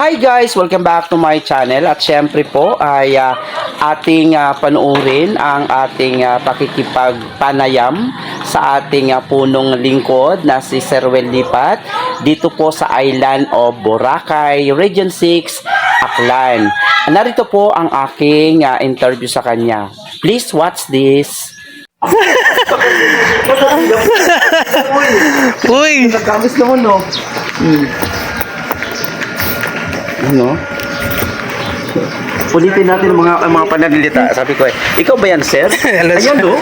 Hi guys! Welcome back to my channel at syempre po ay ating panoorin ang ating pakikipagpanayam sa ating punong lingkod na si Sir Wel Lipat dito po sa island of Boracay, Region 6, Aklan. Narito po ang aking interview sa kanya. Please watch this. Uy! Nagkamis naman no? Ano? Ulitin natin ang mga pananalita. Sabi ko ikaw ba yan, sir? Hello, Ayan, sir. do.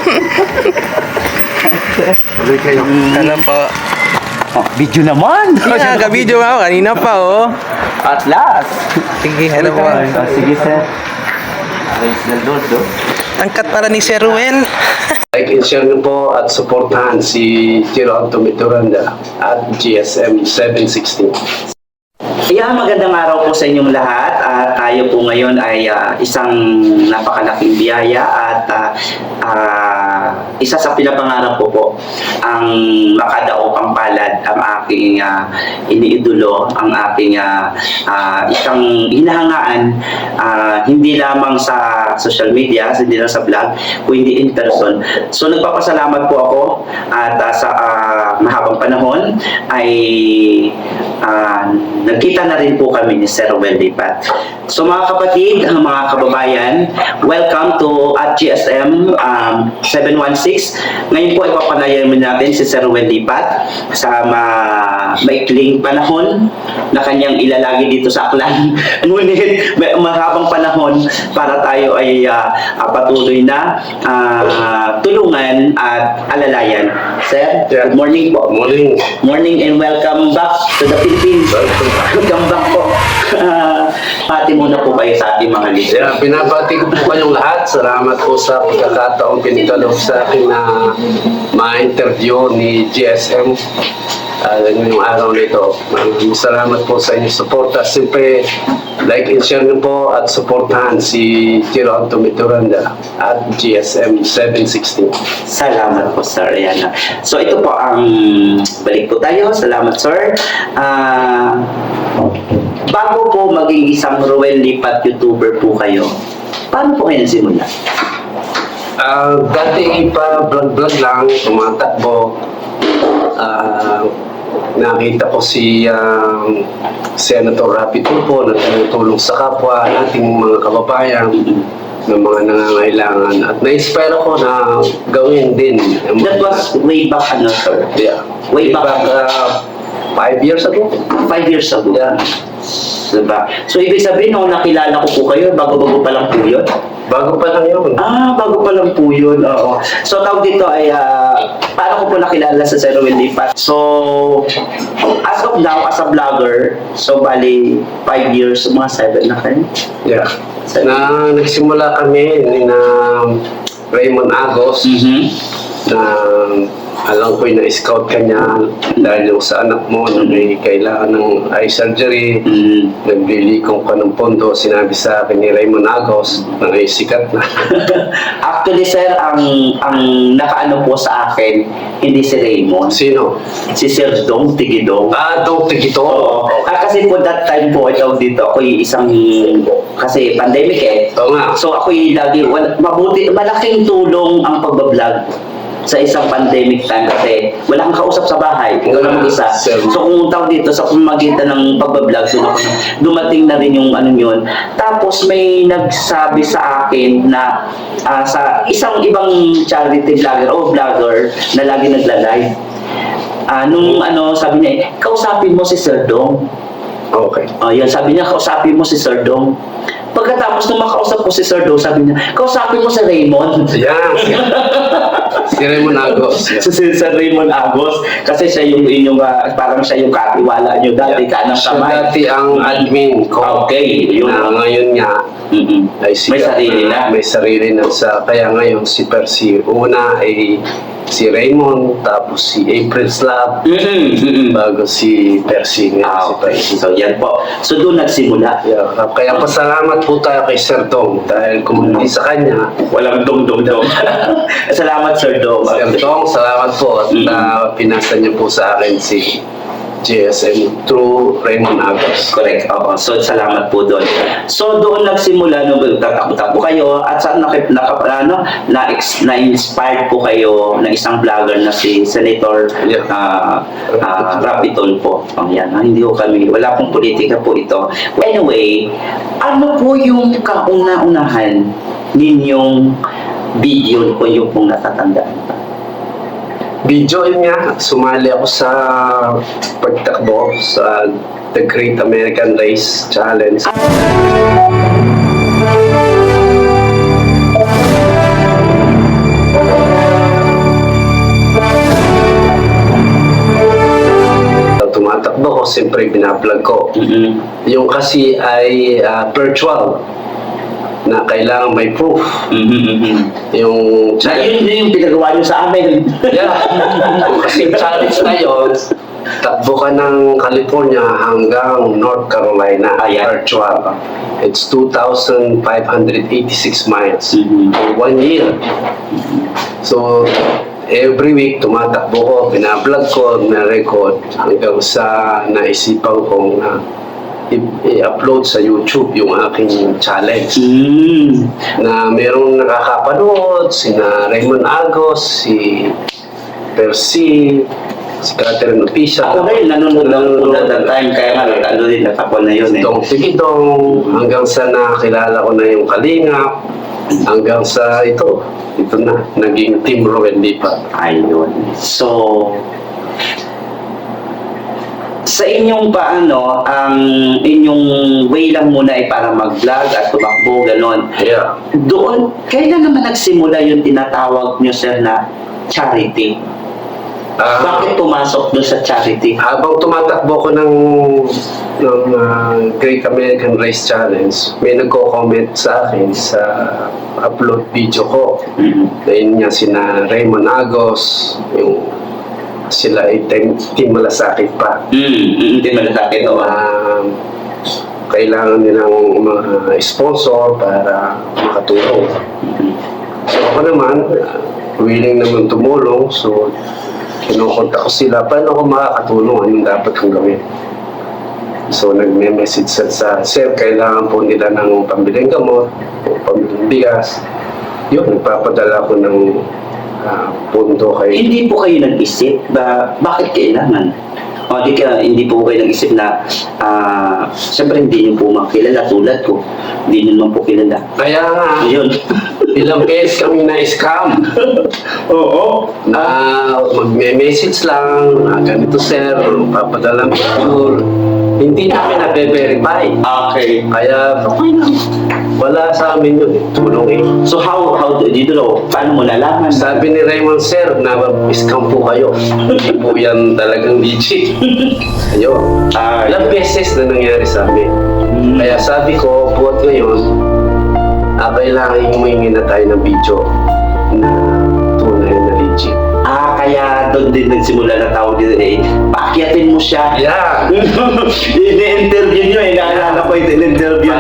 Tuloy kayo. Ano po? Oh, video naman. Yeah, ka-video ako kanina pa, oh. At last. Sige, ano po? Sige, sir. Praise the Lord, do. Angkat para ni Sir Wel. Like and share nyo po at supportahan si Tiro Antomituranda at GSM 716. Yeah, magandang araw po sa inyong lahat at tayo po ngayon ay isang napakalaking biyaya at isa sa pinapangarap ko po ang makadaog ang palad ang aking iniidolo, ang aking isang hinahangaan hindi lamang sa social media, hindi lang sa vlog, kundi in person. So nagpapasalamat po ako at sa mahabang panahon ay nagkita na rin po kami ni Sir Wel Lipat. So mga kapatid, mga kababayan, welcome to at GSM 716. Ngayon po ipapanayamin natin si Sir Wel Lipat sa maikling panahon na kanyang ilalagi dito sa Aklan. Ngunit may mahabang panahon para tayo ay patuloy na tulungan at alalayan. Sir, good morning po. Morning. Morning and welcome back to the Philippines. Welcome back po. Pati muna po kayo sa ating mga listeners. Yeah, pinabati ko po kayong lahat. Salamat po sa pagkakataong pinitalo sa akin na ma-interview ni GSM ngayong araw nito. Maraming salamat po sa inyong support. Siyempre, like and share nyo po at supportahan si Tiro Antomituranda at GSM 716. Salamat po, Sir. Ayan. So, ito po ang balik po tayo. Salamat, Sir. Bago po maging isang Wel Lipat YouTuber po kayo, paano po kayo nagsimula? Dati pa vlog-vlog lang, tumatakbo. Nakita ko si Senator Rapi Tulfo na tumutulong sa kapwa nating mga kababayan ng mga nangangailangan at na-inspire ako na gawin din. That was way back, sir? Yeah. Way back 5 years ago. 5 years ago. Yeah. Diba? So, ibig sabihin, nung nakilala ko po kayo, bago-bago pa lang po yun? Bago pa lang yun. Bago pa lang po yun. Oo. So, tawag dito ay, paano ko po nakilala sa Sir Wel Lipat? So, as of now, as a vlogger, so, bali, 5 years, mga 7 na kayo? Yeah. Nagsimula kami ni Raymond Agos na alam ko yung na-scout ka niya dahil yung sa anak mo na may kailangan ng eye surgery, naglilikong ka ng pondo, sinabi sa akin ni Raymond Agos na may sikat na. Actually, sir, ang nakaano po sa akin, hindi si Raymond. Sino? Si Sir Dong Tigidong. Dong Tigito. Oo. Kasi po that time po, ito dito, ako'y isang, kasi pandemic Oo nga. So ako'y lagi, mabuti, malaking tulong ang pagbablog sa isang pandemic time kasi wala kang kausap sa bahay, ikaw lang mag-isa. So kung tawag dito sa pamamagitan ng pagbablog, dumating na rin yung ano yun. Tapos may nagsabi sa akin na sa isang ibang charity vlogger o vlogger na lagi nagla-live. Nung sabi niya, kausapin mo si Sir Dong. Okay. Yun, sabi niya, kausapin mo si Sir Dong. Pagkatapos nung makausap ko si Sir Dong, sabi niya, kausapin mo si Raymond. Yeah. Si Raymond Agos. Yeah. Si Sir Raymond Agos, kasi siya yung inyong, parang siya yung katiwala nyo dati, kanang Siya kamay. dati ang admin ko. Okay, yun. Na ngayon nga, ay May sarili na. May sarili na kaya ngayon si Percy. Una ay si Raymond, tapos si April Slab, bago si Percy. Ah, okay. So, yan po. So, doon nagsimula. Yeah. Kaya pasalamat po tayo kay Sir Dong dahil kung hindi sa kanya, Walang dong-dong-dong. Salamat, Sir Dong. Sir Dong, salamat po at pinasa niyo po sa akin si GSM through Raymond Agos. Correct. Oo. So, salamat po doon. So, doon nagsimula nung tatakbo kayo at saan na-inspired po kayo ng isang vlogger na si Senator Yeah. Rapi Tulfo. Yan. Hindi ko kami, wala pong politika po ito. Anyway, ano po yung kauna-unahan ninyong video kung yung pong natatandaan pa? Video yun nga, sumali ako sa pagtakbo sa The Great American Race Challenge. Tumatakbo ko, siyempre binablog ko. Yung kasi ay virtual na kailangan may proof. Yung Na yun yung pinagawa nyo sa amin. yeah. Kasi challenge na yun, takbo ka ng California hanggang North Carolina, virtual. It's 2,586 miles for 1 year. So, every week tumatakbo ko, binablog ko, na-record hanggang sa naisipan kong i-upload sa YouTube yung aking challenge. Na merong nakakapanood, sina Raymond Agos, si Percy, si Catherine Opisa. Ako rin, nanonood lang po na that time, kaya nga, ano din, natapon na yun eh. Dong Tigidong, hanggang sa nakilala ko na yung Kalingap, hanggang sa ito na, naging Team Rowan Lipa. Ayun. So, sa inyong paano, ang inyong way lang muna ay para mag-vlog at tumakbo, ganon. Yeah. Doon, kailan naman nagsimula yung tinatawag nyo, sir, na charity? Bakit pumasok doon sa charity? Habang tumatakbo ko ng Great American Race Challenge, may nagko-comment sa akin sa upload video ko. Dahil niya sina Raymond Agos, yung sila ay team malasakit pa. Team malasakit, o. Kailangan nilang mga sponsor para makatulong. So ako naman, willing naman tumulong. So kinukontak ko sila, paano ako makakatulong? Anong dapat kong gawin? So nagme-message sa sir, kailangan po nila ng pambiling gamot o pambiling bigas. Yun, nagpapadala ko ng pundo kay... Hindi po kayo nag-isip ba bakit kailangan? O, hindi po kayo nag-isip na siyempre hindi nyo po makilala tulad ko. Hindi nyo naman po kilala. Kaya nga, Ayun. ilang beses kami na-scam. Oo. Na magme-message lang, ganito sir, papadala picture. Hindi namin na-verify. Okay. Kaya, okay lang. Wala sa amin yun, tulong eh. So how dito daw? Paano mo nalaman? Sabi ni Raymond sir, na-scam po kayo. Hindi po yan talagang legit. Ayun. Ilang beses na nangyari sa amin. Kaya sabi ko, buhat ngayon, kailangan humingi na tayo ng video na tunay na legit. Kaya doon din nagsimula na tawag dito eh. Paakyatin mo siya. Yeah. Ini-interview nyo eh. Naalala ko yung in-interview.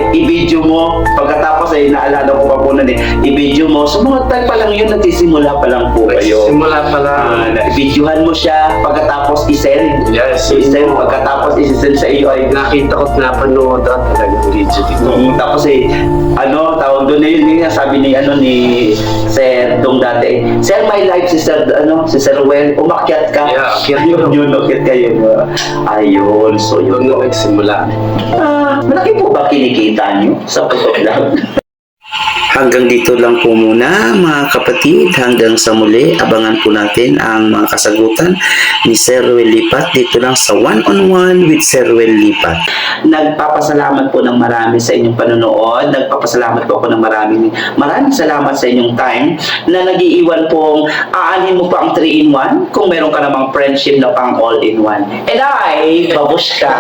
I-video mo. Pagkatapos ay naalala ko pa po na eh. I-video mo. So mga tag pa lang yun. Nagsisimula pa lang po kayo. Simula pa lang. Videohan mo siya. Pagkatapos i-send. Yes. I-send. Pagkatapos i-send sa iyo ay Nakita ko't napanood at talagang legit ito. tapos eh, tawag doon na yun, sabi ni Sir Dong dati, Sir, my life, si Sir Well, umakyat ka. Yeah, akyat Yun, umakyat kayo. Ayun, so yun. Doon na nagsimula. Malaki po ba kinikita niyo sa pag-vlog? Hanggang dito lang po muna mga kapatid. Hanggang sa muli, abangan po natin ang mga kasagutan ni Sir Ruel Lipat dito lang sa One-on-One with Sir Ruel Lipat. Nagpapasalamat po ng marami sa inyong panonood. Nagpapasalamat po ako ng maraming salamat sa inyong time na nag-iiwan pong aanhin mo pa ang 3-in-1 kung meron ka namang friendship na pang all-in-one. And I, babush ka!